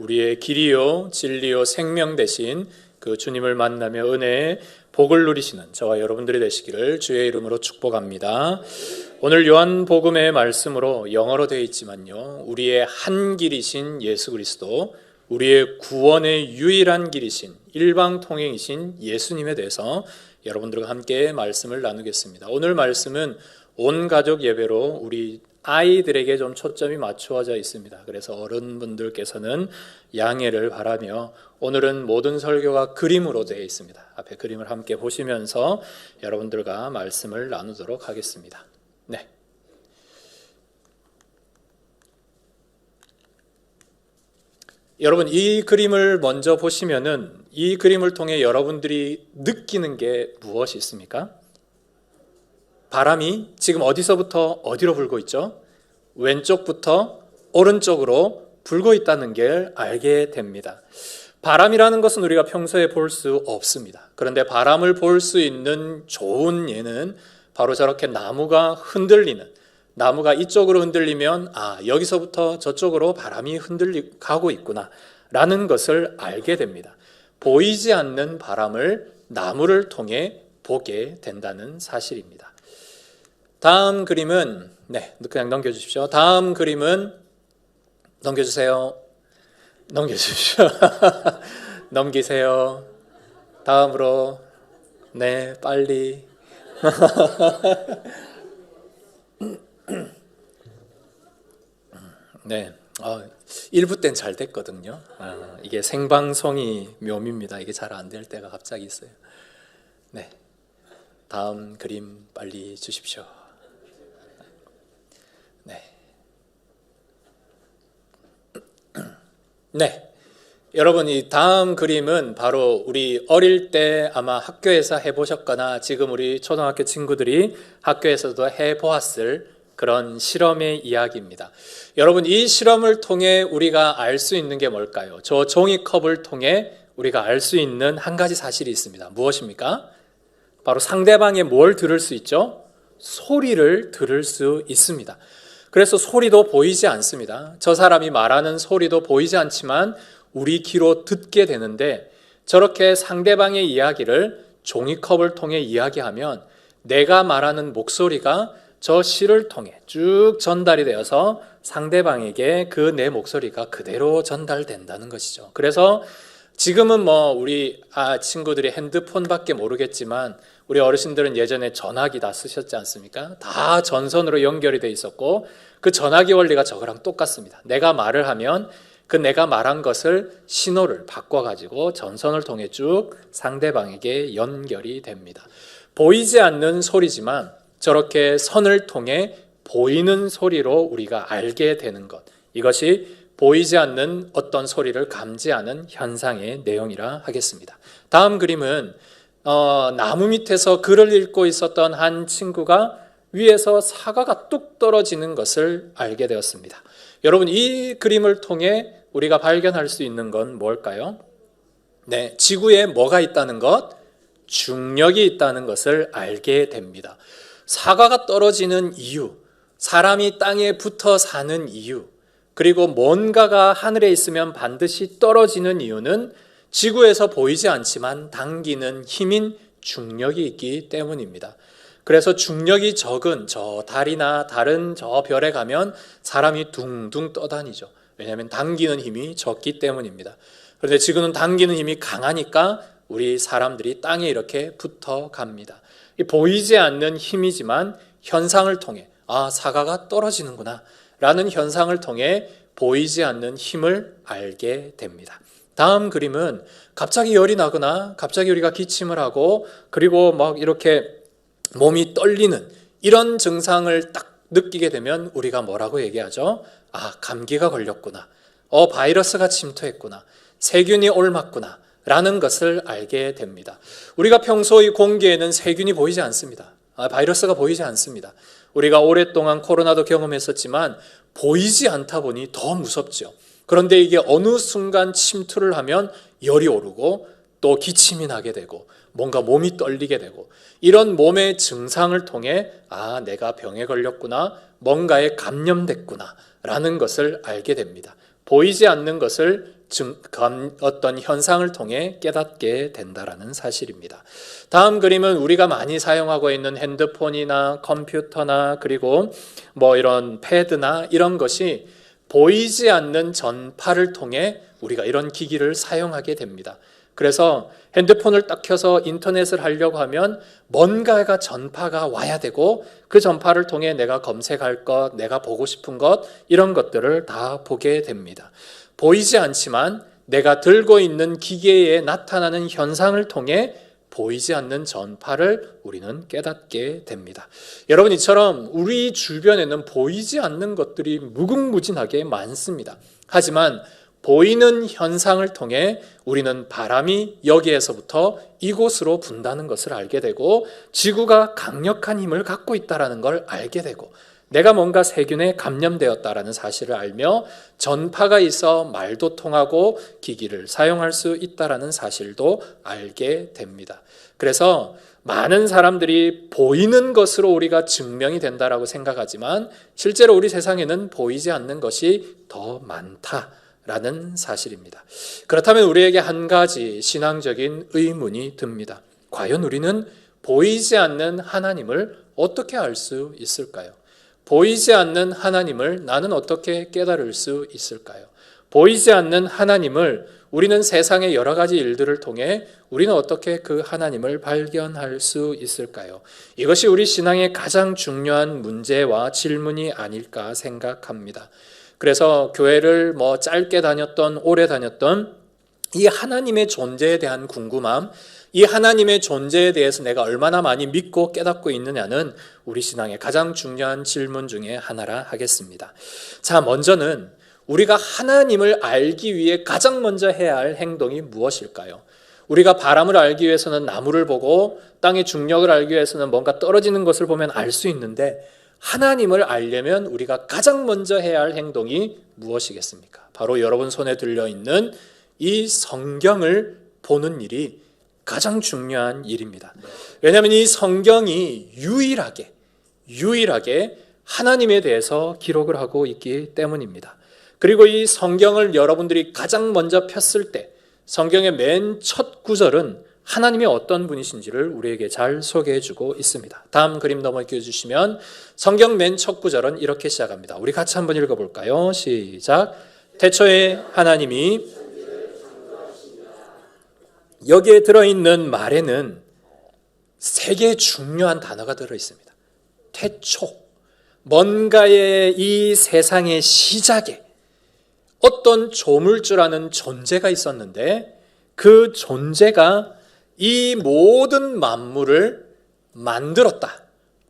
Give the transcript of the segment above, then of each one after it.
우리의 길이요 진리요 생명 되신 그 주님을 만나며 은혜의 복을 누리시는 저와 여러분들이 되시기를 주의 이름으로 축복합니다. 오늘 요한복음의 말씀으로 영어로 되어 있지만요, 우리의 한 길이신 예수 그리스도, 우리의 구원의 유일한 길이신 일방통행이신 예수님에 대해서 여러분들과 함께 말씀을 나누겠습니다. 오늘 말씀은 온 가족 예배로 우리 아이들에게 좀 초점이 맞추어져 있습니다. 그래서 어른분들께서는 양해를 바라며 오늘은 모든 설교가 그림으로 되어 있습니다. 앞에 그림을 함께 보시면서 여러분들과 말씀을 나누도록 하겠습니다. 네. 여러분, 이 그림을 먼저 보시면은 이 그림을 통해 여러분들이 느끼는 게 무엇이 있습니까? 바람이 지금 어디서부터 어디로 불고 있죠? 왼쪽부터 오른쪽으로 불고 있다는 걸 알게 됩니다. 바람이라는 것은 우리가 평소에 볼 수 없습니다. 그런데 바람을 볼 수 있는 좋은 예는 바로 저렇게 나무가 흔들리는, 나무가 이쪽으로 흔들리면 여기서부터 저쪽으로 바람이 가고 있구나 라는 것을 알게 됩니다. 보이지 않는 바람을 나무를 통해 보게 된다는 사실입니다. 다음 그림은 그냥 넘겨주십시오. 다음 그림은 넘겨주세요. 넘기세요. 다음으로 빨리. 네, 1부 땐 잘 됐거든요. 이게 생방송이 묘미입니다. 이게 잘 안 될 때가 갑자기 있어요. 네, 다음 그림 빨리 주십시오. 네, 여러분, 이 다음 그림은 바로 우리 어릴 때 아마 학교에서 해보셨거나 지금 우리 초등학교 친구들이 학교에서도 해보았을 그런 실험의 이야기입니다. 여러분, 이 실험을 통해 우리가 알 수 있는 게 뭘까요? 저 종이컵을 통해 우리가 알 수 있는 한 가지 사실이 있습니다. 무엇입니까? 바로 상대방의 뭘 들을 수 있죠? 소리를 들을 수 있습니다. 그래서 소리도 보이지 않습니다. 저 사람이 말하는 소리도 보이지 않지만 우리 귀로 듣게 되는데, 저렇게 상대방의 이야기를 종이컵을 통해 이야기하면 내가 말하는 목소리가 저 실을 통해 쭉 전달이 되어서 상대방에게 그 내 목소리가 그대로 전달된다는 것이죠. 그래서 지금은 우리 친구들이 핸드폰밖에 모르겠지만 우리 어르신들은 예전에 전화기 다 쓰셨지 않습니까? 다 전선으로 연결이 돼 있었고 그 전화기 원리가 저거랑 똑같습니다. 내가 말을 하면 그 내가 말한 것을 신호를 바꿔가지고 전선을 통해 쭉 상대방에게 연결이 됩니다. 보이지 않는 소리지만 저렇게 선을 통해 보이는 소리로 우리가 알게 되는 것, 이것이 보이지 않는 어떤 소리를 감지하는 현상의 내용이라 하겠습니다. 다음 그림은 나무 밑에서 글을 읽고 있었던 한 친구가 위에서 사과가 뚝 떨어지는 것을 알게 되었습니다. 여러분, 이 그림을 통해 우리가 발견할 수 있는 건 뭘까요? 지구에 뭐가 있다는 것? 중력이 있다는 것을 알게 됩니다. 사과가 떨어지는 이유, 사람이 땅에 붙어 사는 이유, 그리고 뭔가가 하늘에 있으면 반드시 떨어지는 이유는 지구에서 보이지 않지만 당기는 힘인 중력이 있기 때문입니다. 그래서 중력이 적은 저 달이나 다른 저 별에 가면 사람이 둥둥 떠다니죠. 왜냐하면 당기는 힘이 적기 때문입니다. 그런데 지구는 당기는 힘이 강하니까 우리 사람들이 땅에 이렇게 붙어 갑니다. 보이지 않는 힘이지만 현상을 통해 사과가 떨어지는구나 라는 현상을 통해 보이지 않는 힘을 알게 됩니다. 다음 그림은 갑자기 열이 나거나 갑자기 우리가 기침을 하고 그리고 이렇게 몸이 떨리는 이런 증상을 딱 느끼게 되면 우리가 뭐라고 얘기하죠? 감기가 걸렸구나, 바이러스가 침투했구나, 세균이 옮았구나 라는 것을 알게 됩니다. 우리가 평소의 공기에는 세균이 보이지 않습니다. 바이러스가 보이지 않습니다. 우리가 오랫동안 코로나도 경험했었지만 보이지 않다 보니 더 무섭죠. 그런데 이게 어느 순간 침투를 하면 열이 오르고 또 기침이 나게 되고 뭔가 몸이 떨리게 되고, 이런 몸의 증상을 통해 내가 병에 걸렸구나, 뭔가에 감염됐구나 라는 것을 알게 됩니다. 보이지 않는 것을 어떤 현상을 통해 깨닫게 된다라는 사실입니다. 다음 그림은 우리가 많이 사용하고 있는 핸드폰이나 컴퓨터나 그리고 이런 패드나 이런 것이 보이지 않는 전파를 통해 우리가 이런 기기를 사용하게 됩니다. 그래서 핸드폰을 딱 켜서 인터넷을 하려고 하면 뭔가가 전파가 와야 되고 그 전파를 통해 내가 검색할 것, 내가 보고 싶은 것 이런 것들을 다 보게 됩니다. 보이지 않지만 내가 들고 있는 기계에 나타나는 현상을 통해 보이지 않는 전파를 우리는 깨닫게 됩니다. 여러분, 이처럼 우리 주변에는 보이지 않는 것들이 무궁무진하게 많습니다. 하지만 보이는 현상을 통해 우리는 바람이 여기에서부터 이곳으로 분다는 것을 알게 되고 지구가 강력한 힘을 갖고 있다는 걸 알게 되고 내가 뭔가 세균에 감염되었다는 사실을 알며 전파가 있어 말도 통하고 기기를 사용할 수 있다는 사실도 알게 됩니다. 그래서 많은 사람들이 보이는 것으로 우리가 증명이 된다라고 생각하지만 실제로 우리 세상에는 보이지 않는 것이 더 많다라는 사실입니다. 그렇다면 우리에게 한 가지 신앙적인 의문이 듭니다. 과연 우리는 보이지 않는 하나님을 어떻게 알 수 있을까요? 보이지 않는 하나님을 나는 어떻게 깨달을 수 있을까요? 보이지 않는 하나님을 우리는 세상의 여러 가지 일들을 통해 우리는 어떻게 그 하나님을 발견할 수 있을까요? 이것이 우리 신앙의 가장 중요한 문제와 질문이 아닐까 생각합니다. 그래서 교회를 짧게 다녔던 오래 다녔던 이 하나님의 존재에 대한 궁금함, 이 하나님의 존재에 대해서 내가 얼마나 많이 믿고 깨닫고 있느냐는 우리 신앙의 가장 중요한 질문 중에 하나라 하겠습니다. 자, 먼저는 우리가 하나님을 알기 위해 가장 먼저 해야 할 행동이 무엇일까요? 우리가 바람을 알기 위해서는 나무를 보고 땅의 중력을 알기 위해서는 뭔가 떨어지는 것을 보면 알 수 있는데 하나님을 알려면 우리가 가장 먼저 해야 할 행동이 무엇이겠습니까? 바로 여러분 손에 들려있는 이 성경을 보는 일이 가장 중요한 일입니다. 왜냐하면 이 성경이 유일하게 하나님에 대해서 기록을 하고 있기 때문입니다. 그리고 이 성경을 여러분들이 가장 먼저 폈을 때 성경의 맨 첫 구절은 하나님이 어떤 분이신지를 우리에게 잘 소개해 주고 있습니다. 다음 그림 넘어겨 주시면 성경 맨 첫 구절은 이렇게 시작합니다. 우리 같이 한번 읽어볼까요? 시작. 태초에 하나님이 여기에 들어있는 말에는 세 개의 중요한 단어가 들어있습니다. 태초, 뭔가의 이 세상의 시작에 어떤 조물주라는 존재가 있었는데 그 존재가 이 모든 만물을 만들었다,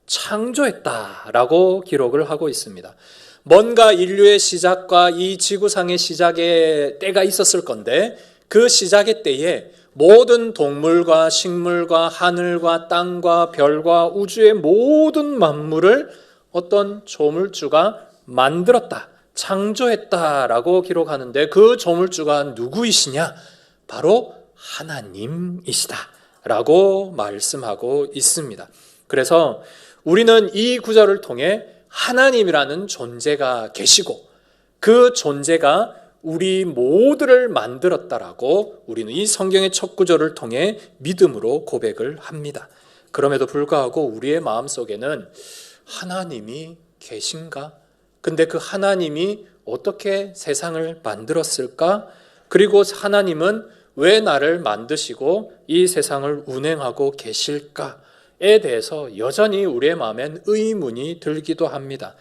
창조했다라고 기록을 하고 있습니다. 뭔가 인류의 시작과 이 지구상의 시작의 때가 있었을 건데 그 시작의 때에 모든 동물과 식물과 하늘과 땅과 별과 우주의 모든 만물을 어떤 조물주가 만들었다, 창조했다라고 기록하는데 그 조물주가 누구이시냐? 바로 하나님이시다라고 말씀하고 있습니다. 그래서 우리는 이 구절을 통해 하나님이라는 존재가 계시고 그 존재가 우리 모두를 만들었다라고 우리는 이 성경의 첫 구절을 통해 믿음으로 고백을 합니다. 그럼에도 불구하고 우리의 마음속에는 하나님이 계신가? 근데 그 하나님이 어떻게 세상을 만들었을까? 그리고 하나님은 왜 나를 만드시고 이 세상을 운행하고 계실까에 대해서 여전히 우리의 마음엔 의문이 들기도 합니다.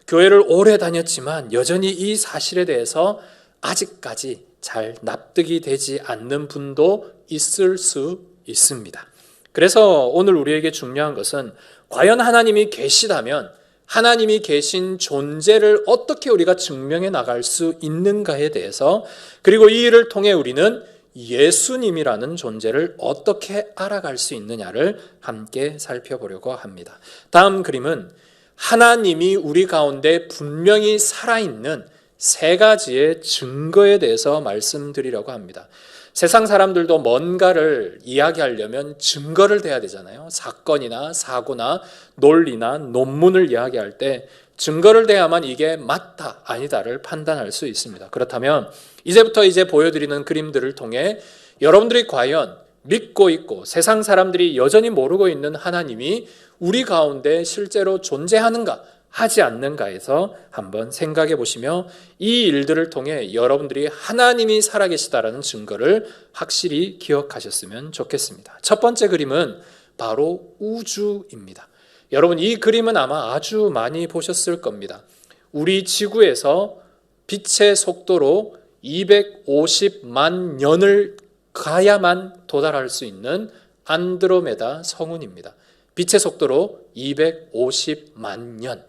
교회를 오래 다녔지만 여전히 이 사실에 대해서 아직까지 잘 납득이 되지 않는 분도 있을 수 있습니다. 그래서 오늘 우리에게 중요한 것은 과연 하나님이 계시다면 하나님이 계신 존재를 어떻게 우리가 증명해 나갈 수 있는가에 대해서, 그리고 이 일을 통해 우리는 예수님이라는 존재를 어떻게 알아갈 수 있느냐를 함께 살펴보려고 합니다. 다음 그림은 하나님이 우리 가운데 분명히 살아있는 세 가지의 증거에 대해서 말씀드리려고 합니다. 세상 사람들도 뭔가를 이야기하려면 증거를 대야 되잖아요. 사건이나 사고나 논리나 논문을 이야기할 때 증거를 대야만 이게 맞다, 아니다를 판단할 수 있습니다. 그렇다면 이제부터 보여드리는 그림들을 통해 여러분들이 과연 믿고 있고 세상 사람들이 여전히 모르고 있는 하나님이 우리 가운데 실제로 존재하는가, 하지 않는가에서 한번 생각해 보시며 이 일들을 통해 여러분들이 하나님이 살아계시다라는 증거를 확실히 기억하셨으면 좋겠습니다. 첫 번째 그림은 바로 우주입니다. 여러분, 이 그림은 아마 아주 많이 보셨을 겁니다. 우리 지구에서 빛의 속도로 250만 년을 가야만 도달할 수 있는 안드로메다 성운입니다. 빛의 속도로 250만 년.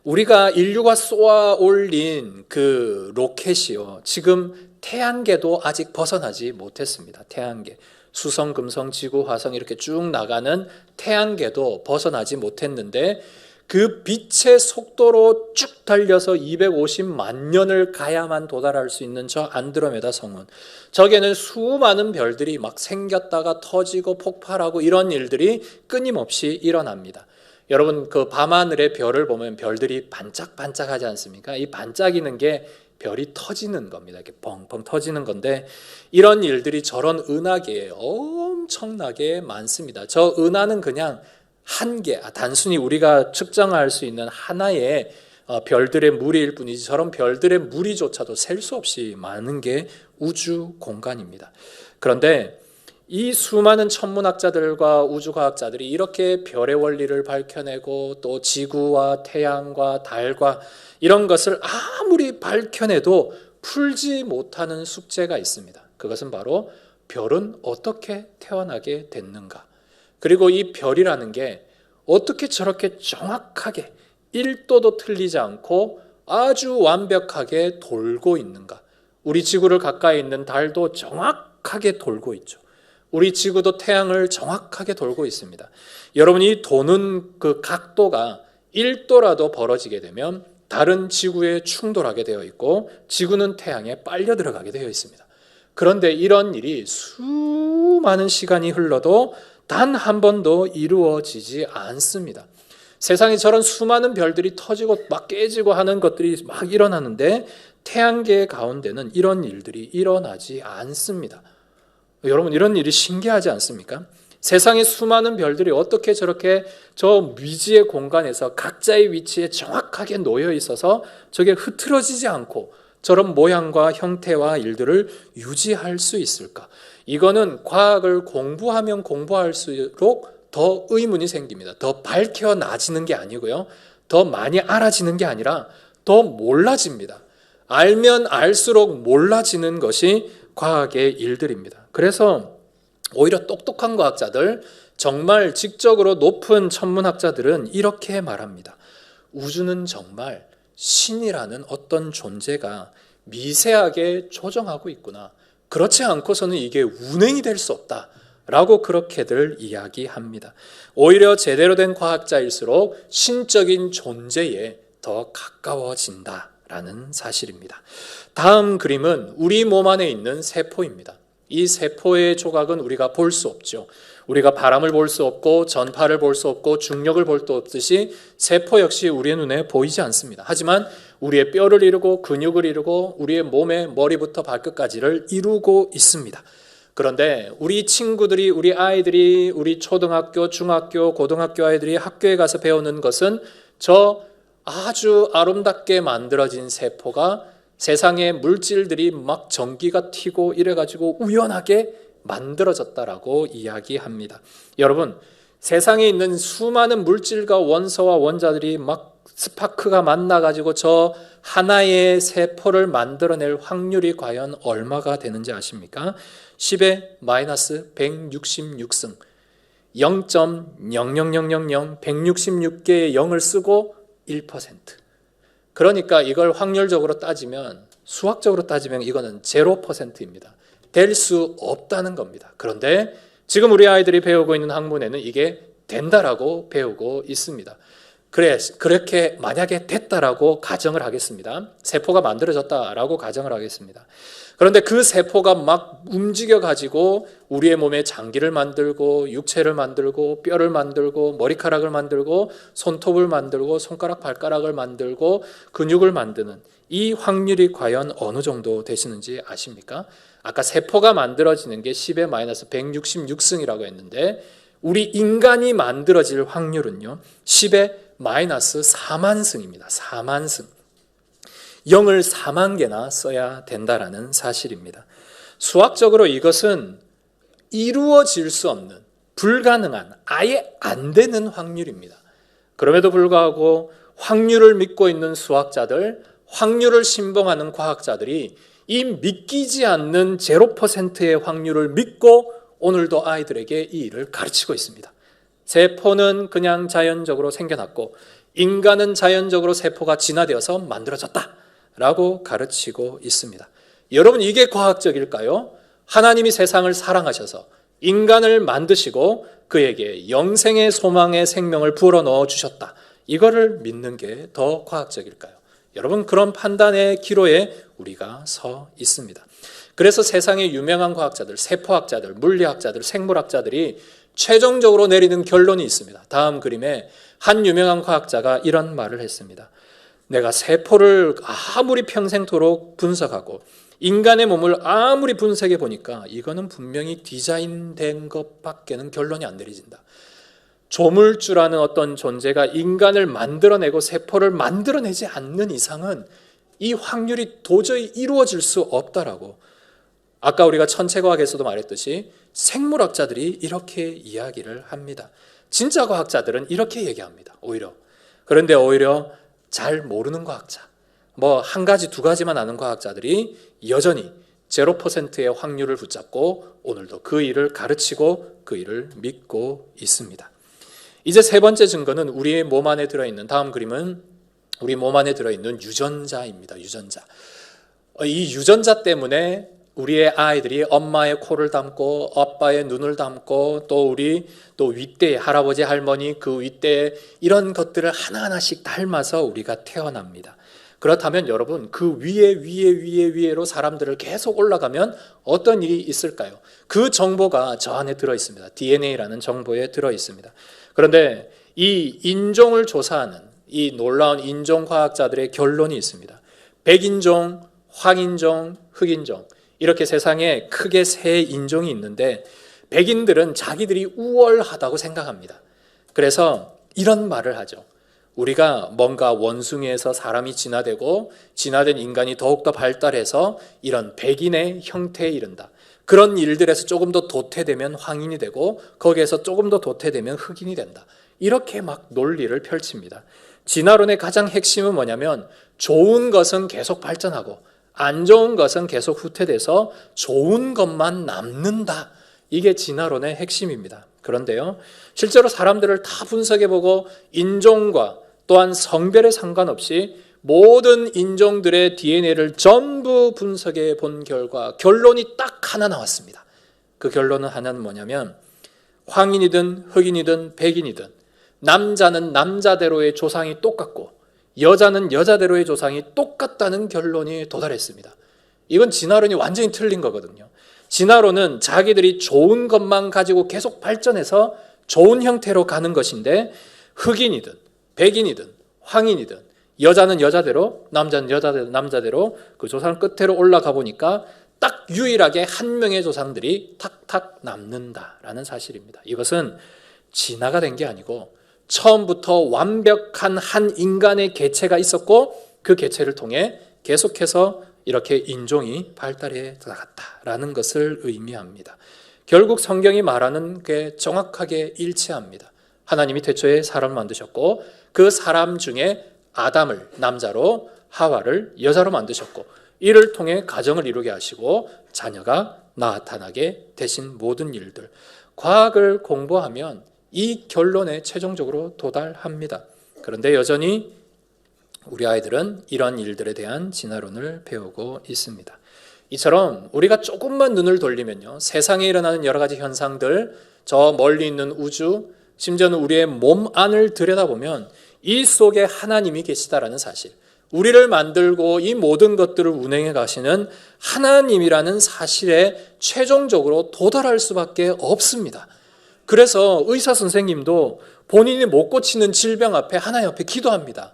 우리가 인류가 쏘아 올린 그 로켓이요, 지금 태양계도 아직 벗어나지 못했습니다. 태양계. 수성, 금성, 지구, 화성 이렇게 쭉 나가는 태양계도 벗어나지 못했는데 그 빛의 속도로 쭉 달려서 250만 년을 가야만 도달할 수 있는 저 안드로메다 성운. 저게는 수많은 별들이 막 생겼다가 터지고 폭발하고 이런 일들이 끊임없이 일어납니다. 여러분, 그 밤하늘의 별을 보면 별들이 반짝반짝하지 않습니까? 이 반짝이는 게 별이 터지는 겁니다. 이렇게 펑펑 터지는 건데 이런 일들이 저런 은하계에 엄청나게 많습니다. 저 은하는 그냥 한 개, 단순히 우리가 측정할 수 있는 하나의 별들의 무리일 뿐이지 저런 별들의 무리조차도 셀 수 없이 많은 게 우주 공간입니다. 그런데 이 수많은 천문학자들과 우주과학자들이 이렇게 별의 원리를 밝혀내고 또 지구와 태양과 달과 이런 것을 아무리 밝혀내도 풀지 못하는 숙제가 있습니다. 그것은 바로 별은 어떻게 태어나게 됐는가? 그리고 이 별이라는 게 어떻게 저렇게 정확하게 1도도 틀리지 않고 아주 완벽하게 돌고 있는가? 우리 지구를 가까이 있는 달도 정확하게 돌고 있죠. 우리 지구도 태양을 정확하게 돌고 있습니다. 여러분이 도는 그 각도가 1도라도 벌어지게 되면 달은 지구에 충돌하게 되어 있고 지구는 태양에 빨려 들어가게 되어 있습니다. 그런데 이런 일이 수많은 시간이 흘러도 단 한 번도 이루어지지 않습니다. 세상에 저런 수많은 별들이 터지고 막 깨지고 하는 것들이 막 일어나는데 태양계 가운데는 이런 일들이 일어나지 않습니다. 여러분, 이런 일이 신기하지 않습니까? 세상의 수많은 별들이 어떻게 저렇게 저 미지의 공간에서 각자의 위치에 정확하게 놓여 있어서 저게 흐트러지지 않고 저런 모양과 형태와 일들을 유지할 수 있을까? 이거는 과학을 공부하면 공부할수록 더 의문이 생깁니다. 더 밝혀나지는 게 아니고요. 더 많이 알아지는 게 아니라 더 몰라집니다. 알면 알수록 몰라지는 것이 과학의 일들입니다. 그래서 오히려 똑똑한 과학자들, 정말 직접으로 높은 천문학자들은 이렇게 말합니다. 우주는 정말 신이라는 어떤 존재가 미세하게 조정하고 있구나. 그렇지 않고서는 이게 운행이 될 수 없다. 라고 그렇게들 이야기합니다. 오히려 제대로 된 과학자일수록 신적인 존재에 더 가까워진다라는 사실입니다. 다음 그림은 우리 몸 안에 있는 세포입니다. 이 세포의 조각은 우리가 볼 수 없죠. 우리가 바람을 볼 수 없고 전파를 볼 수 없고 중력을 볼 수 없듯이 세포 역시 우리의 눈에 보이지 않습니다. 하지만 우리의 뼈를 이루고 근육을 이루고 우리의 몸의 머리부터 발끝까지를 이루고 있습니다. 그런데 우리 친구들이, 우리 아이들이, 우리 초등학교, 중학교, 고등학교 아이들이 학교에 가서 배우는 것은 저 아주 아름답게 만들어진 세포가 세상의 물질들이 막 전기가 튀고 이래가지고 우연하게 만들어졌다라고 이야기합니다. 여러분, 세상에 있는 수많은 물질과 원소와 원자들이 막 스파크가 만나가지고 저 하나의 세포를 만들어낼 확률이 과연 얼마가 되는지 아십니까? 10의 마이너스 166승, 0.00000 166개의 0을 쓰고 1%. 그러니까 이걸 확률적으로 따지면, 수학적으로 따지면 이거는 0%입니다. 될 수 없다는 겁니다. 그런데 지금 우리 아이들이 배우고 있는 학문에는 이게 된다라고 배우고 있습니다. 그래, 그렇게 만약에 됐다라고 가정을 하겠습니다. 세포가 만들어졌다라고 가정을 하겠습니다. 그런데 그 세포가 막 움직여 가지고 우리의 몸에 장기를 만들고 육체를 만들고 뼈를 만들고 머리카락을 만들고 손톱을 만들고 손가락 발가락을 만들고 근육을 만드는 이 확률이 과연 어느 정도 되시는지 아십니까? 아까 세포가 만들어지는 게 10의 마이너스 166승이라고 했는데 우리 인간이 만들어질 확률은요 10의 마이너스 4만 승입니다. 4만 승. 0을 4만 개나 써야 된다라는 사실입니다. 수학적으로 이것은 이루어질 수 없는, 불가능한, 아예 안 되는 확률입니다. 그럼에도 불구하고 확률을 믿고 있는 수학자들, 확률을 신봉하는 과학자들이 이 믿기지 않는 0%의 확률을 믿고 오늘도 아이들에게 이 일을 가르치고 있습니다. 세포는 그냥 자연적으로 생겨났고 인간은 자연적으로 세포가 진화되어서 만들어졌다 라고 가르치고 있습니다. 여러분 이게 과학적일까요? 하나님이 세상을 사랑하셔서 인간을 만드시고 그에게 영생의 소망의 생명을 불어넣어 주셨다. 이거를 믿는 게 더 과학적일까요? 여러분 그런 판단의 기로에 우리가 서 있습니다. 그래서 세상의 유명한 과학자들, 세포학자들, 물리학자들, 생물학자들이 최종적으로 내리는 결론이 있습니다. 다음 그림에 한 유명한 과학자가 이런 말을 했습니다. 내가 세포를 아무리 평생토록 분석하고 인간의 몸을 아무리 분석해 보니까 이거는 분명히 디자인된 것밖에는 결론이 안 내려진다. 조물주라는 어떤 존재가 인간을 만들어내고 세포를 만들어내지 않는 이상은 이 확률이 도저히 이루어질 수 없다라고. 아까 우리가 천체과학에서도 말했듯이 생물학자들이 이렇게 이야기를 합니다. 진짜 과학자들은 이렇게 얘기합니다. 오히려. 그런데 오히려 잘 모르는 과학자, 뭐 한 가지 두 가지만 아는 과학자들이 여전히 0%의 확률을 붙잡고 오늘도 그 일을 가르치고 그 일을 믿고 있습니다. 이제 세 번째 증거는 우리의 몸 안에 들어있는, 다음 그림은 우리 몸 안에 들어있는 유전자입니다. 유전자. 이 유전자 때문에 우리의 아이들이 엄마의 코를 닮고 아빠의 눈을 닮고 또 우리 또 윗대 할아버지 할머니 그 윗대 이런 것들을 하나하나씩 닮아서 우리가 태어납니다. 그렇다면 여러분 그 위에로 사람들을 계속 올라가면 어떤 일이 있을까요? 그 정보가 저 안에 들어있습니다. DNA라는 정보에 들어있습니다. 그런데 이 인종을 조사하는 이 놀라운 인종과학자들의 결론이 있습니다. 백인종, 황인종, 흑인종 이렇게 세상에 크게 세 인종이 있는데 백인들은 자기들이 우월하다고 생각합니다. 그래서 이런 말을 하죠. 우리가 뭔가 원숭이에서 사람이 진화되고 진화된 인간이 더욱더 발달해서 이런 백인의 형태에 이른다. 그런 일들에서 조금 더 도태되면 황인이 되고 거기에서 조금 더 도태되면 흑인이 된다. 이렇게 막 논리를 펼칩니다. 진화론의 가장 핵심은 뭐냐면 좋은 것은 계속 발전하고 안 좋은 것은 계속 후퇴돼서 좋은 것만 남는다. 이게 진화론의 핵심입니다. 그런데요, 실제로 사람들을 다 분석해보고 인종과 또한 성별에 상관없이 모든 인종들의 DNA를 전부 분석해 본 결과 결론이 딱 하나 나왔습니다. 그 결론은 하나는 뭐냐면 황인이든 흑인이든 백인이든 남자는 남자대로의 조상이 똑같고 여자는 여자대로의 조상이 똑같다는 결론이 도달했습니다. 이건 진화론이 완전히 틀린 거거든요. 진화론은 자기들이 좋은 것만 가지고 계속 발전해서 좋은 형태로 가는 것인데 흑인이든 백인이든 황인이든 여자는 여자대로 남자는 남자대로 그 조상 끝으로 올라가 보니까 딱 유일하게 한 명의 조상들이 탁탁 남는다라는 사실입니다. 이것은 진화가 된 게 아니고 처음부터 완벽한 한 인간의 개체가 있었고 그 개체를 통해 계속해서 이렇게 인종이 발달해 나갔다라는 것을 의미합니다. 결국 성경이 말하는 게 정확하게 일치합니다. 하나님이 태초에 사람을 만드셨고 그 사람 중에 아담을 남자로 하와를 여자로 만드셨고 이를 통해 가정을 이루게 하시고 자녀가 나타나게 되신 모든 일들. 과학을 공부하면 이 결론에 최종적으로 도달합니다. 그런데 여전히 우리 아이들은 이런 일들에 대한 진화론을 배우고 있습니다. 이처럼 우리가 조금만 눈을 돌리면요, 세상에 일어나는 여러 가지 현상들, 저 멀리 있는 우주, 심지어는 우리의 몸 안을 들여다보면 이 속에 하나님이 계시다라는 사실, 우리를 만들고 이 모든 것들을 운행해 가시는 하나님이라는 사실에 최종적으로 도달할 수밖에 없습니다. 그래서 의사 선생님도 본인이 못 고치는 질병 앞에 하나님 앞에 기도합니다.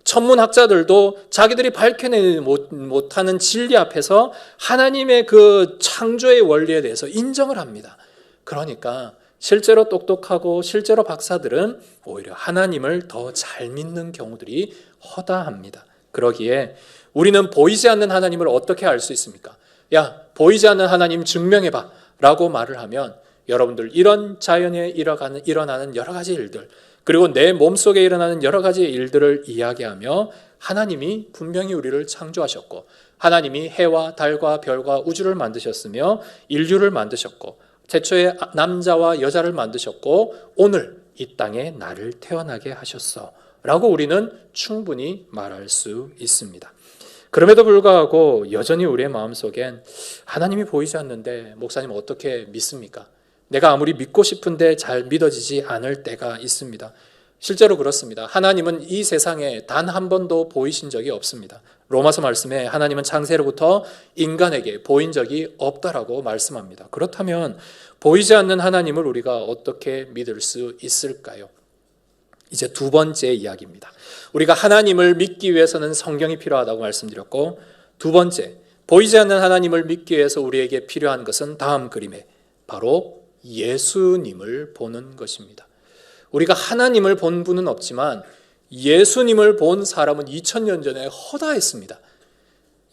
천문학자들도 자기들이 밝혀내지 못하는 진리 앞에서 하나님의 그 창조의 원리에 대해서 인정을 합니다. 그러니까 실제로 똑똑하고 실제로 박사들은 오히려 하나님을 더 잘 믿는 경우들이 허다합니다. 그러기에 우리는 보이지 않는 하나님을 어떻게 알 수 있습니까? 야, 보이지 않는 하나님 증명해봐 라고 말을 하면 여러분들 이런 자연에 일어나는 여러 가지 일들, 그리고 내 몸속에 일어나는 여러 가지 일들을 이야기하며 하나님이 분명히 우리를 창조하셨고, 하나님이 해와 달과 별과 우주를 만드셨으며 인류를 만드셨고, 태초에 남자와 여자를 만드셨고, 오늘 이 땅에 나를 태어나게 하셨어 라고 우리는 충분히 말할 수 있습니다. 그럼에도 불구하고 여전히 우리의 마음속엔 하나님이 보이지 않는데 목사님 어떻게 믿습니까? 내가 아무리 믿고 싶은데 잘 믿어지지 않을 때가 있습니다. 실제로 그렇습니다. 하나님은 이 세상에 단 한 번도 보이신 적이 없습니다. 로마서 말씀에 하나님은 창세로부터 인간에게 보인 적이 없다라고 말씀합니다. 그렇다면 보이지 않는 하나님을 우리가 어떻게 믿을 수 있을까요? 이제 두 번째 이야기입니다. 우리가 하나님을 믿기 위해서는 성경이 필요하다고 말씀드렸고, 두 번째, 보이지 않는 하나님을 믿기 위해서 우리에게 필요한 것은 다음 그림에 바로 예수님을 보는 것입니다. 우리가 하나님을 본 분은 없지만 예수님을 본 사람은 2000년 전에 허다했습니다.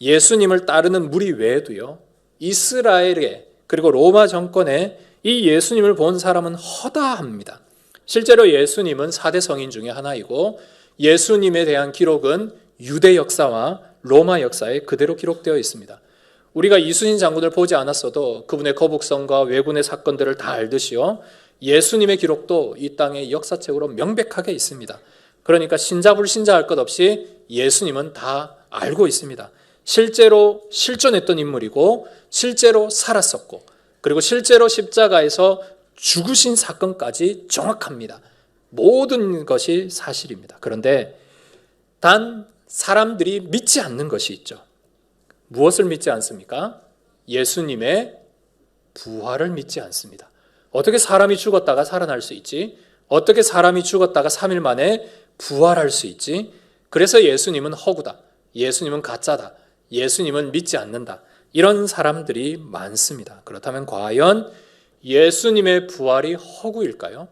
예수님을 따르는 무리 외에도요, 이스라엘에 그리고 로마 정권에 이 예수님을 본 사람은 허다합니다. 실제로 예수님은 4대 성인 중에 하나이고, 예수님에 대한 기록은 유대 역사와 로마 역사에 그대로 기록되어 있습니다. 우리가 이순신 장군을 보지 않았어도 그분의 거북선과 왜군의 사건들을 다 알듯이요, 예수님의 기록도 이 땅의 역사책으로 명백하게 있습니다. 그러니까 신자 불신자 할 것 없이 예수님은 다 알고 있습니다. 실제로 실존했던 인물이고, 실제로 살았었고, 그리고 실제로 십자가에서 죽으신 사건까지 정확합니다. 모든 것이 사실입니다. 그런데 단 사람들이 믿지 않는 것이 있죠. 무엇을 믿지 않습니까? 예수님의 부활을 믿지 않습니다. 어떻게 사람이 죽었다가 살아날 수 있지? 어떻게 사람이 죽었다가 3일 만에 부활할 수 있지? 그래서 예수님은 허구다. 예수님은 가짜다. 예수님은 믿지 않는다. 이런 사람들이 많습니다. 그렇다면 과연 예수님의 부활이 허구일까요?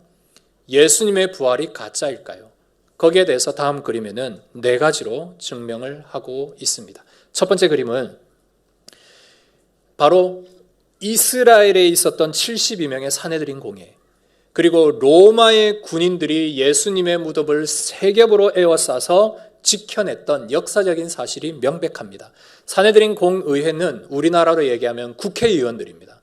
예수님의 부활이 가짜일까요? 거기에 대해서 다음 그림에는 4가지로 증명을 하고 있습니다. 첫 번째 그림은 바로 이스라엘에 있었던 72명의 산헤드린 공회, 그리고 로마의 군인들이 예수님의 무덤을 3겹으로 에워싸서 지켜냈던 역사적인 사실이 명백합니다. 산헤드린 공의회는 우리나라로 얘기하면 국회의원들입니다.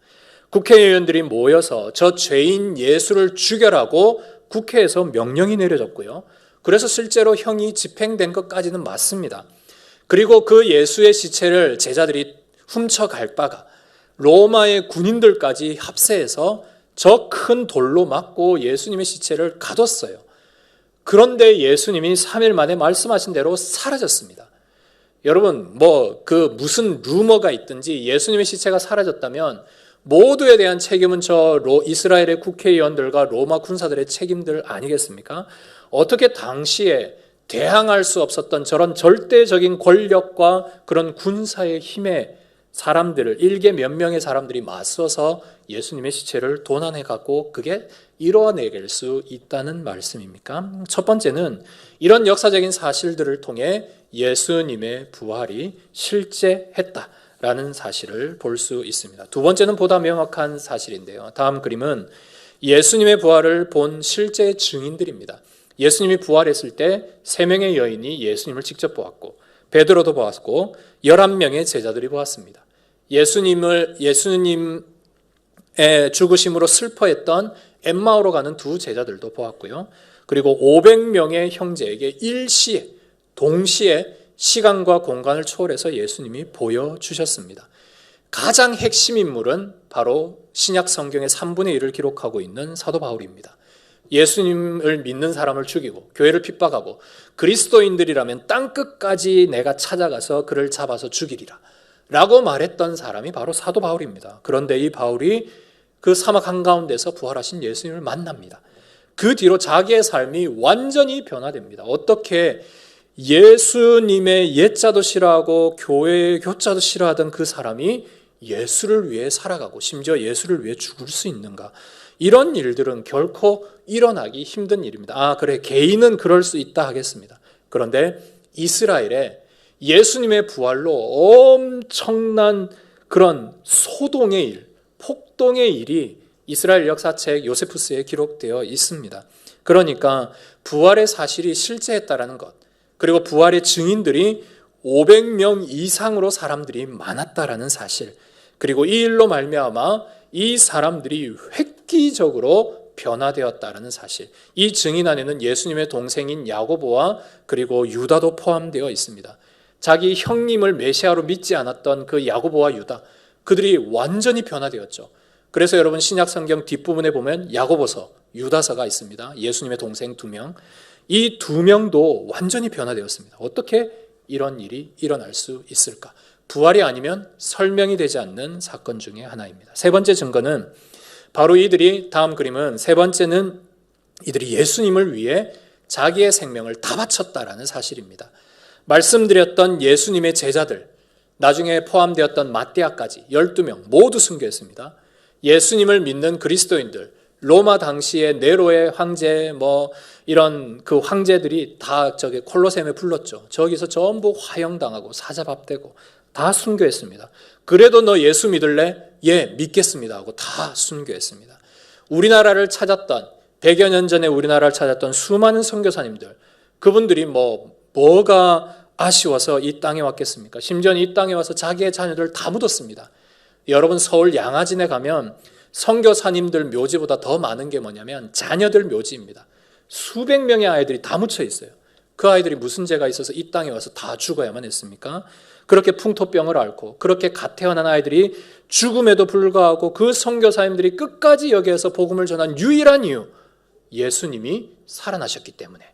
국회의원들이 모여서 저 죄인 예수를 죽여라고 국회에서 명령이 내려졌고요. 그래서 실제로 형이 집행된 것까지는 맞습니다. 그리고 그 예수의 시체를 제자들이 훔쳐갈 바가 로마의 군인들까지 합세해서 저 큰 돌로 맞고 예수님의 시체를 가뒀어요. 그런데 예수님이 3일 만에 말씀하신 대로 사라졌습니다. 여러분, 무슨 루머가 있든지 예수님의 시체가 사라졌다면 모두에 대한 책임은 저 이스라엘의 국회의원들과 로마 군사들의 책임들 아니겠습니까? 어떻게 당시에 대항할 수 없었던 저런 절대적인 권력과 그런 군사의 힘에 사람들을, 일개 몇 명의 사람들이 맞서서 예수님의 시체를 도난해 갖고 그게 이뤄내길 수 있다는 말씀입니까? 첫 번째는 이런 역사적인 사실들을 통해 예수님의 부활이 실제했다라는 사실을 볼 수 있습니다. 두 번째는 보다 명확한 사실인데요. 다음 그림은 예수님의 부활을 본 실제 증인들입니다. 예수님이 부활했을 때 3명의 여인이 예수님을 직접 보았고, 베드로도 보았고 11명의 제자들이 보았습니다. 예수님의 죽으심으로 슬퍼했던 엠마오로 가는 2 제자들도 보았고요. 그리고 500명의 형제에게 일시에, 동시에 시간과 공간을 초월해서 예수님이 보여주셨습니다. 가장 핵심 인물은 바로 신약 성경의 3분의 1을 기록하고 있는 사도 바울입니다. 예수님을 믿는 사람을 죽이고 교회를 핍박하고 그리스도인들이라면 땅끝까지 내가 찾아가서 그를 잡아서 죽이리라 라고 말했던 사람이 바로 사도 바울입니다. 그런데 이 바울이 그 사막 한가운데서 부활하신 예수님을 만납니다. 그 뒤로 자기의 삶이 완전히 변화됩니다. 어떻게 예수님의 옛자도 싫어하고 교회의 교자도 싫어하던 그 사람이 예수를 위해 살아가고 심지어 예수를 위해 죽을 수 있는가? 이런 일들은 결코 일어나기 힘든 일입니다. 그래, 개인은 그럴 수 있다 하겠습니다. 그런데 이스라엘에 예수님의 부활로 엄청난 그런 소동의 일, 폭동의 일이 이스라엘 역사책 요세푸스에 기록되어 있습니다. 그러니까 부활의 사실이 실제했다라는 것, 그리고 부활의 증인들이 500명 이상으로 사람들이 많았다라는 사실, 그리고 이 일로 말미암아 이 사람들이 획기적으로 변화되었다라는 사실, 이 증인 안에는 예수님의 동생인 야고보와 그리고 유다도 포함되어 있습니다. 자기 형님을 메시아로 믿지 않았던 그 야고보와 유다, 그들이 완전히 변화되었죠. 그래서 여러분 신약 성경 뒷부분에 보면 야고보서, 유다서가 있습니다. 예수님의 동생 2명. 이 2명도 완전히 변화되었습니다. 어떻게 이런 일이 일어날 수 있을까? 부활이 아니면 설명이 되지 않는 사건 중에 하나입니다. 세 번째 증거는 바로 이들이, 다음 그림은 세 번째는 이들이 예수님을 위해 자기의 생명을 다 바쳤다라는 사실입니다. 말씀드렸던 예수님의 제자들, 나중에 포함되었던 마띠아까지 12명 모두 순교했습니다. 예수님을 믿는 그리스도인들, 로마 당시의 네로의 황제, 이런 그 황제들이 다 저기 콜로세움에 불렀죠. 저기서 전부 화형당하고 사자밥되고 다 순교했습니다. 그래도 너 예수 믿을래? 예, 믿겠습니다 하고 다 순교했습니다. 우리나라를 찾았던, 100여 년 전에 우리나라를 찾았던 수많은 선교사님들, 그분들이 뭐가 아쉬워서 이 땅에 왔겠습니까? 심지어 이 땅에 와서 자기의 자녀들을 다 묻었습니다. 여러분 서울 양화진에 가면 선교사님들 묘지보다 더 많은 게 뭐냐면 자녀들 묘지입니다. 수백 명의 아이들이 다 묻혀 있어요. 그 아이들이 무슨 죄가 있어서 이 땅에 와서 다 죽어야만 했습니까? 그렇게 풍토병을 앓고 그렇게 갓 태어난 아이들이 죽음에도 불구하고 그 선교사님들이 끝까지 여기에서 복음을 전한 유일한 이유, 예수님이 살아나셨기 때문에,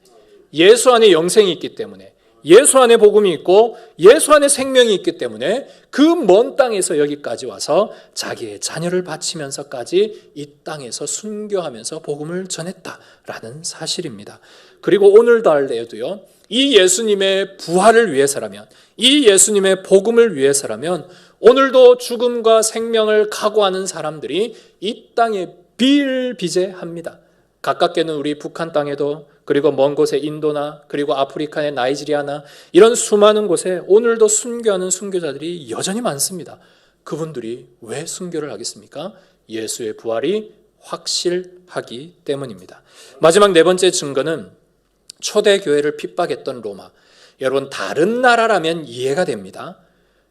예수 안에 영생이 있기 때문에, 예수 안에 복음이 있고 예수 안에 생명이 있기 때문에 그 먼 땅에서 여기까지 와서 자기의 자녀를 바치면서까지 이 땅에서 순교하면서 복음을 전했다라는 사실입니다. 그리고 오늘 달에도요, 이 예수님의 부활을 위해서라면, 이 예수님의 복음을 위해서라면 오늘도 죽음과 생명을 각오하는 사람들이 이 땅에 비일비재합니다. 가깝게는 우리 북한 땅에도, 그리고 먼 곳에 인도나 그리고 아프리카의 나이지리아나 이런 수많은 곳에 오늘도 순교하는 순교자들이 여전히 많습니다. 그분들이 왜 순교를 하겠습니까? 예수의 부활이 확실하기 때문입니다. 마지막 네 번째 증거는 초대교회를 핍박했던 로마. 여러분 다른 나라라면 이해가 됩니다.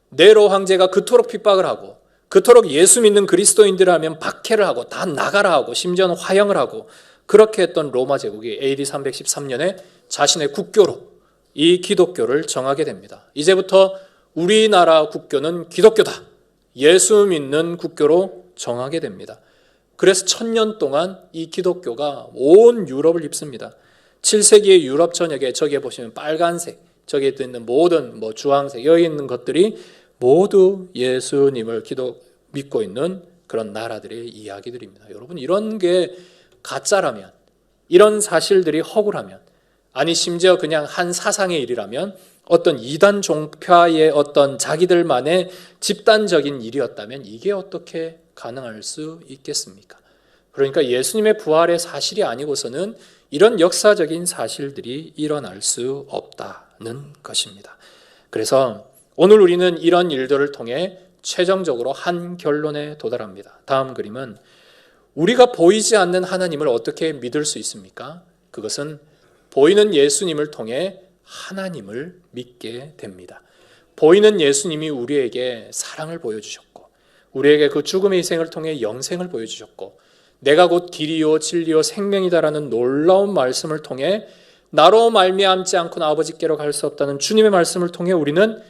네로 황제가 그토록 핍박을 하고 그토록 예수 믿는 그리스도인들이라면 박해를 하고 다 나가라 하고 심지어는 화형을 하고 그렇게 했던 로마 제국이 AD 313년에 자신의 국교로 이 기독교를 정하게 됩니다. 이제부터 우리나라 국교는 기독교다, 예수 믿는 국교로 정하게 됩니다. 그래서 1000년 동안 이 기독교가 온 유럽을 휩습니다. 7세기의 유럽 전역에 저기에 보시면 빨간색, 저기에 있는 모든 주황색, 여기 있는 것들이 모두 예수님을 믿고 있는 그런 나라들의 이야기들입니다. 여러분 이런 게 가짜라면, 이런 사실들이 허구라면, 아니 심지어 그냥 한 사상의 일이라면, 어떤 이단 종파의 어떤 자기들만의 집단적인 일이었다면 이게 어떻게 가능할 수 있겠습니까? 그러니까 예수님의 부활의 사실이 아니고서는 이런 역사적인 사실들이 일어날 수 없다는 것입니다. 그래서 오늘 우리는 이런 일들을 통해 최종적으로 한 결론에 도달합니다. 다음 그림은 우리가 보이지 않는 하나님을 어떻게 믿을 수 있습니까? 그것은 보이는 예수님을 통해 하나님을 믿게 됩니다. 보이는 예수님이 우리에게 사랑을 보여주셨고 우리에게 그 죽음의 희생을 통해 영생을 보여주셨고 내가 곧 길이요 진리요 생명이다라는 놀라운 말씀을 통해 나로 말미암지 않고는 아버지께로 갈 수 없다는 주님의 말씀을 통해 우리는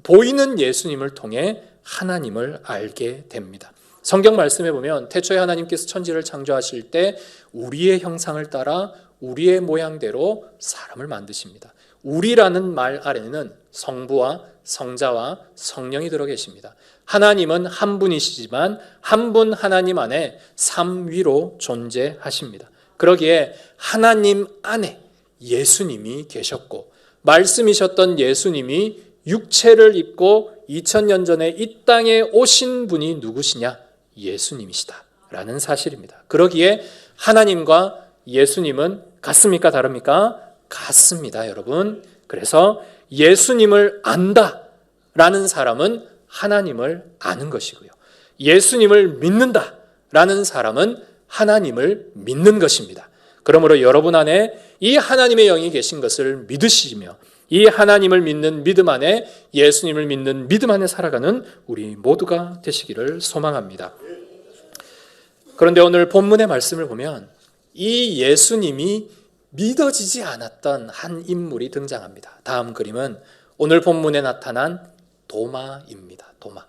보이는 예수님을 통해 하나님을 알게 됩니다. 성경 말씀에 보면 태초에 하나님께서 천지를 창조하실 때 우리의 형상을 따라 우리의 모양대로 사람을 만드십니다. 우리라는 말 아래는 성부와 성자와 성령이 들어 계십니다. 하나님은 한 분이시지만 한 분 하나님 안에 삼위로 존재하십니다. 그러기에 하나님 안에 예수님이 계셨고 말씀이셨던 예수님이 육체를 입고 2000년 전에 이 땅에 오신 분이 누구시냐? 예수님이시다 라는 사실입니다. 그러기에 하나님과 예수님은 같습니까? 다릅니까? 같습니다, 여러분. 그래서 예수님을 안다 라는 사람은 하나님을 아는 것이고요. 예수님을 믿는다 라는 사람은 하나님을 믿는 것입니다. 그러므로 여러분 안에 이 하나님의 영이 계신 것을 믿으시며 이 하나님을 믿는 믿음 안에 예수님을 믿는 믿음 안에 살아가는 우리 모두가 되시기를 소망합니다. 그런데 오늘 본문의 말씀을 보면 이 예수님이 믿어지지 않았던 한 인물이 등장합니다. 다음 그림은 오늘 본문에 나타난 도마입니다. 도마.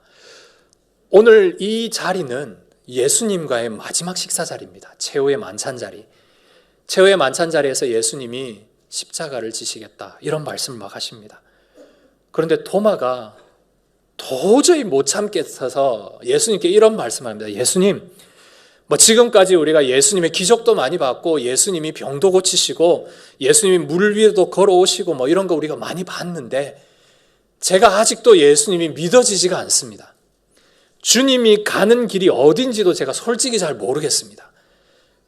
오늘 이 자리는 예수님과의 마지막 식사 자리입니다. 최후의 만찬 자리. 최후의 만찬 자리에서 예수님이 십자가를 지시겠다 이런 말씀을 막 하십니다. 그런데 도마가 도저히 못 참겠어서 예수님께 이런 말씀을 합니다. 예수님, 지금까지 우리가 예수님의 기적도 많이 봤고 예수님이 병도 고치시고 예수님이 물 위에도 걸어오시고 이런 거 우리가 많이 봤는데 제가 아직도 예수님이 믿어지지가 않습니다. 주님이 가는 길이 어딘지도 제가 솔직히 잘 모르겠습니다.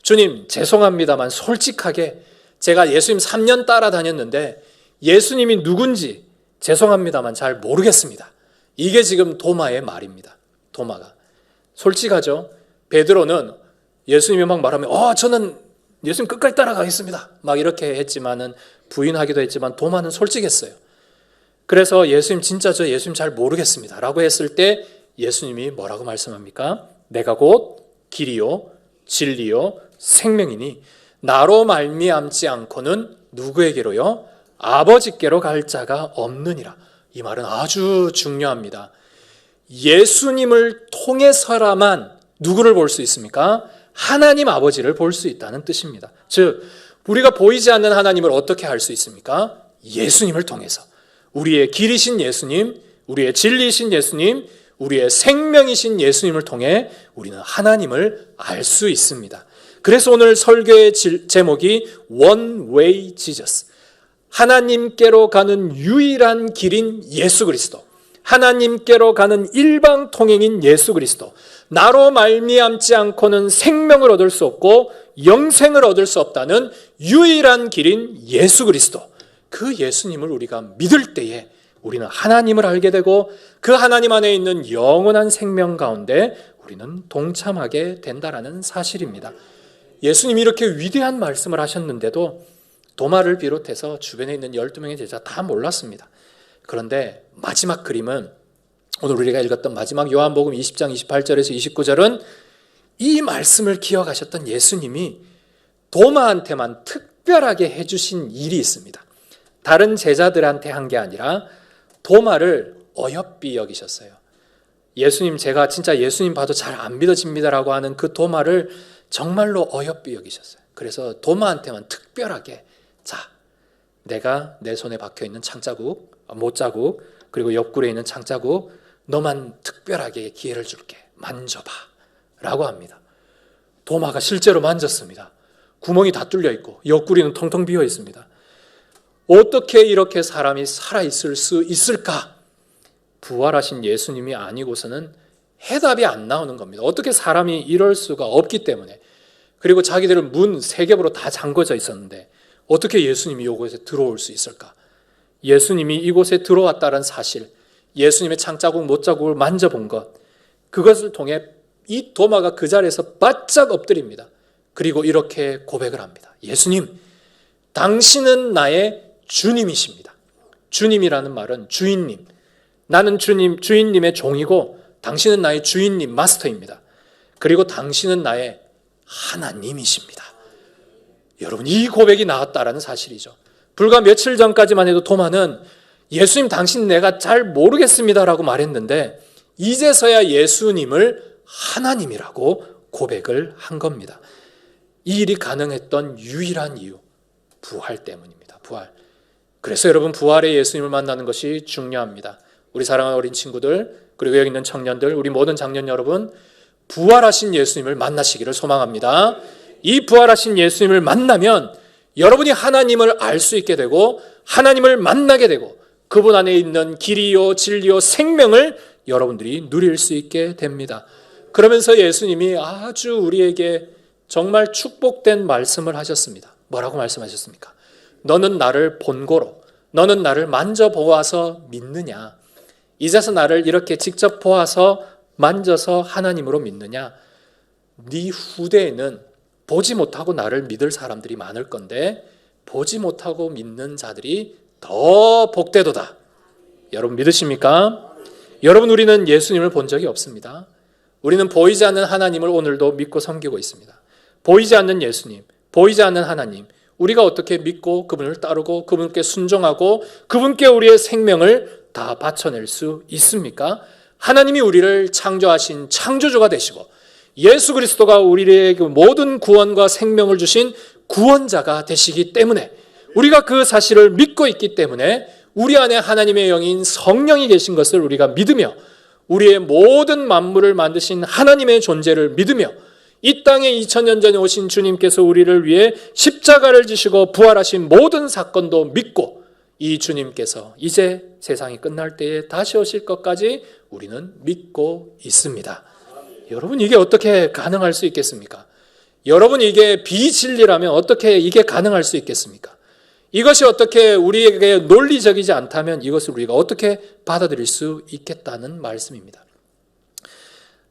주님, 죄송합니다만 솔직하게 제가 예수님 3년 따라다녔는데 예수님이 누군지 죄송합니다만 잘 모르겠습니다. 이게 지금 도마의 말입니다. 도마가. 솔직하죠? 베드로는 예수님이 막 말하면 저는 예수님 끝까지 따라가겠습니다. 막 이렇게 했지만은 부인하기도 했지만 도마는 솔직했어요. 그래서 예수님 진짜 저 예수님 잘 모르겠습니다 라고 했을 때 예수님이 뭐라고 말씀합니까? 내가 곧 길이요 진리요 생명이니 나로 말미암지 않고는 누구에게로요? 아버지께로 갈 자가 없느니라. 이 말은 아주 중요합니다. 예수님을 통해서라만 누구를 볼 수 있습니까? 하나님 아버지를 볼 수 있다는 뜻입니다. 즉 우리가 보이지 않는 하나님을 어떻게 알 수 있습니까? 예수님을 통해서. 우리의 길이신 예수님, 우리의 진리이신 예수님, 우리의 생명이신 예수님을 통해 우리는 하나님을 알 수 있습니다. 그래서 오늘 설교의 제목이 One Way Jesus. 하나님께로 가는 유일한 길인 예수 그리스도. 하나님께로 가는 일방 통행인 예수 그리스도. 나로 말미암지 않고는 생명을 얻을 수 없고 영생을 얻을 수 없다는 유일한 길인 예수 그리스도. 그 예수님을 우리가 믿을 때에 우리는 하나님을 알게 되고 그 하나님 안에 있는 영원한 생명 가운데 우리는 동참하게 된다라는 사실입니다. 예수님이 이렇게 위대한 말씀을 하셨는데도 도마를 비롯해서 주변에 있는 12명의 제자 다 몰랐습니다. 그런데 마지막 그림은 오늘 우리가 읽었던 마지막 요한복음 20장 28절에서 29절은 이 말씀을 기억하셨던 예수님이 도마한테만 특별하게 해주신 일이 있습니다. 다른 제자들한테 한 게 아니라 도마를 어여삐 여기셨어요. 예수님, 제가 진짜 예수님 봐도 잘 안 믿어집니다라고 하는 그 도마를 정말로 어여삐 여기셨어요. 그래서 도마한테만 특별하게 자, 내가 내 손에 박혀있는 창자국, 못자국, 그리고 옆구리에 있는 창자국 너만 특별하게 기회를 줄게. 만져봐 라고 합니다. 도마가 실제로 만졌습니다. 구멍이 다 뚫려 있고 옆구리는 텅텅 비어 있습니다. 어떻게 이렇게 사람이 살아있을 수 있을까? 부활하신 예수님이 아니고서는 해답이 안 나오는 겁니다. 어떻게 사람이 이럴 수가 없기 때문에. 그리고 자기들은 문 3겹으로 다 잠궈져 있었는데 어떻게 예수님이 이곳에 들어올 수 있을까? 예수님이 이곳에 들어왔다는 사실, 예수님의 창자국, 못자국을 만져본 것, 그것을 통해 이 도마가 그 자리에서 바짝 엎드립니다. 그리고 이렇게 고백을 합니다. 예수님, 당신은 나의 주님이십니다. 주님이라는 말은 주인님. 나는 주인님의 종이고 당신은 나의 주인님, 마스터입니다. 그리고 당신은 나의 하나님이십니다. 여러분, 이 고백이 나왔다라는 사실이죠. 불과 며칠 전까지만 해도 도마는 예수님 당신 내가 잘 모르겠습니다라고 말했는데 이제서야 예수님을 하나님이라고 고백을 한 겁니다. 이 일이 가능했던 유일한 이유, 부활 때문입니다. 부활. 그래서 여러분, 부활의 예수님을 만나는 것이 중요합니다. 우리 사랑하는 어린 친구들, 그리고 여기 있는 청년들, 우리 모든 장년 여러분, 부활하신 예수님을 만나시기를 소망합니다. 이 부활하신 예수님을 만나면 여러분이 하나님을 알 수 있게 되고 하나님을 만나게 되고 그분 안에 있는 길이요 진리요 생명을 여러분들이 누릴 수 있게 됩니다. 그러면서 예수님이 아주 우리에게 정말 축복된 말씀을 하셨습니다. 뭐라고 말씀하셨습니까? 너는 나를 본고로, 너는 나를 만져보아서 믿느냐? 이제서 나를 이렇게 직접 보아서 만져서 하나님으로 믿느냐? 네 후대에는 보지 못하고 나를 믿을 사람들이 많을 건데 보지 못하고 믿는 자들이 더 복되도다. 여러분 믿으십니까? 여러분, 우리는 예수님을 본 적이 없습니다. 우리는 보이지 않는 하나님을 오늘도 믿고 섬기고 있습니다. 보이지 않는 예수님, 보이지 않는 하나님, 우리가 어떻게 믿고 그분을 따르고 그분께 순종하고 그분께 우리의 생명을 다 바쳐낼 수 있습니까? 하나님이 우리를 창조하신 창조주가 되시고 예수 그리스도가 우리에게 모든 구원과 생명을 주신 구원자가 되시기 때문에 우리가 그 사실을 믿고 있기 때문에 우리 안에 하나님의 영인 성령이 계신 것을 우리가 믿으며 우리의 모든 만물을 만드신 하나님의 존재를 믿으며 이 땅에 2000년 전에 오신 주님께서 우리를 위해 십자가를 지시고 부활하신 모든 사건도 믿고 이 주님께서 이제 세상이 끝날 때에 다시 오실 것까지 우리는 믿고 있습니다. 여러분, 이게 어떻게 가능할 수 있겠습니까? 여러분, 이게 비진리라면 어떻게 이게 가능할 수 있겠습니까? 이것이 어떻게 우리에게 논리적이지 않다면 이것을 우리가 어떻게 받아들일 수 있겠다는 말씀입니다.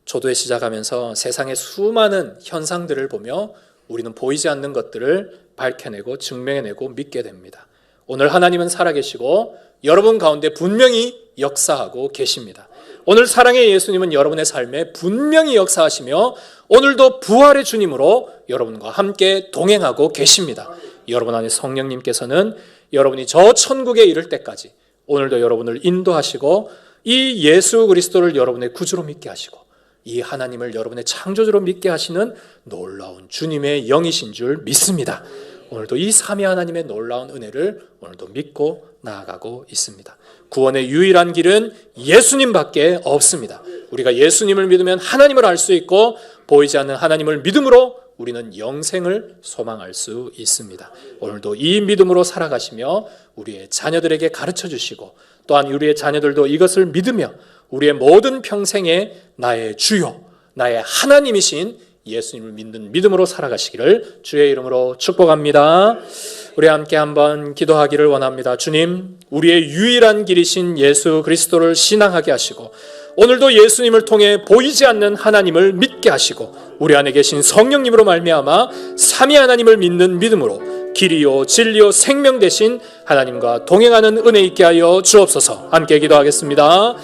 초도에 시작하면서 세상의 수많은 현상들을 보며 우리는 보이지 않는 것들을 밝혀내고 증명해내고 믿게 됩니다. 오늘 하나님은 살아계시고 여러분 가운데 분명히 역사하고 계십니다. 오늘 사랑의 예수님은 여러분의 삶에 분명히 역사하시며 오늘도 부활의 주님으로 여러분과 함께 동행하고 계십니다. 여러분 안에 성령님께서는 여러분이 저 천국에 이를 때까지 오늘도 여러분을 인도하시고 이 예수 그리스도를 여러분의 구주로 믿게 하시고 이 하나님을 여러분의 창조주로 믿게 하시는 놀라운 주님의 영이신 줄 믿습니다. 오늘도 이 삼위 하나님의 놀라운 은혜를 오늘도 믿고 나아가고 있습니다. 구원의 유일한 길은 예수님밖에 없습니다. 우리가 예수님을 믿으면 하나님을 알 수 있고 보이지 않는 하나님을 믿음으로 우리는 영생을 소망할 수 있습니다. 오늘도 이 믿음으로 살아가시며 우리의 자녀들에게 가르쳐 주시고 또한 우리의 자녀들도 이것을 믿으며 우리의 모든 평생에 나의 주요, 나의 하나님이신 예수님을 믿는 믿음으로 살아가시기를 주의 이름으로 축복합니다. 우리 함께 한번 기도하기를 원합니다. 주님, 우리의 유일한 길이신 예수 그리스도를 신앙하게 하시고 오늘도 예수님을 통해 보이지 않는 하나님을 믿게 하시고 우리 안에 계신 성령님으로 말미암아 삼위 하나님을 믿는 믿음으로 길이요 진리요 생명 되신 하나님과 동행하는 은혜 있게 하여 주옵소서. 함께 기도하겠습니다.